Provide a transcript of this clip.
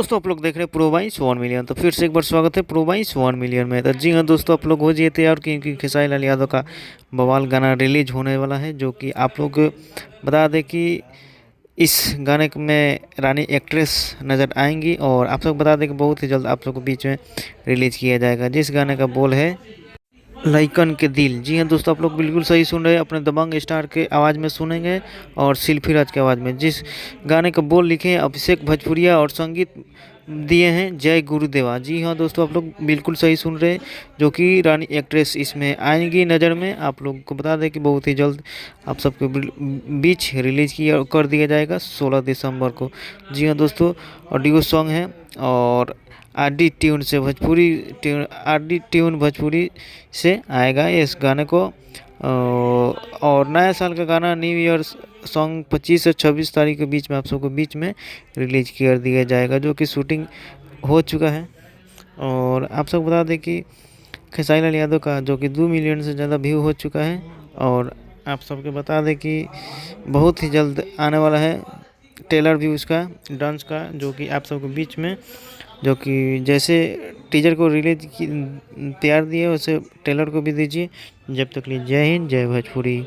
दोस्तों, आप लोग देख रहे हैं प्रो बाइस 1 मिलियन। तो फिर से एक बार स्वागत है प्रो बाइस 1 मिलियन में। तो जी हाँ दोस्तों, आप लोग हो जाइए तैयार क्योंकि खेसारी लाल यादव का बवाल गाना रिलीज होने वाला है। जो कि आप लोग बता दें कि इस गाने में रानी एक्ट्रेस नज़र आएंगी और आप लोग बता दें कि बहुत ही जल्द आप लोग को बीच में रिलीज किया जाएगा, जिस गाने का बोल है लाइकन के दिल। जी हाँ दोस्तों, आप लोग बिल्कुल सही सुन रहे हैं, अपने दबंग स्टार के आवाज़ में सुनेंगे और शिल्पी राज के आवाज़ में। जिस गाने का बोल लिखे हैं अभिषेक भोजपुरिया और संगीत दिए हैं जय गुरुदेवा। जी हाँ दोस्तों, आप लोग बिल्कुल सही सुन रहे हैं, जो कि रानी एक्ट्रेस इसमें आएंगी नज़र में। आप लोग को बता दें कि बहुत ही जल्द आप सबके बीच रिलीज किया कर दिया जाएगा 16 दिसंबर को। जी हाँ दोस्तों, ऑडियो सॉन्ग है और आरडी ट्यून से Bhojpuri tune, RD tune Bhojpuri से आएगा इस गाने को। और नया साल का गाना न्यू ईयर सॉन्ग 25 से 26 तारीख के बीच में आप सबको बीच में रिलीज कर दिया जाएगा, जो कि शूटिंग हो चुका है। और आप सबको बता दें कि खेसारी लाल यादव का जो कि 2 मिलियन से ज़्यादा व्यू हो चुका है। और आप सबको बता दें कि बहुत ही जल्द आने वाला है ट्रेलर भी उसका डांस का, जो कि आप सबके बीच में, जो कि जैसे टीजर को रिलीज की तैयार दिए वैसे ट्रेलर को भी दीजिए। जब तक लिए जय हिंद, जय भोजपुरी।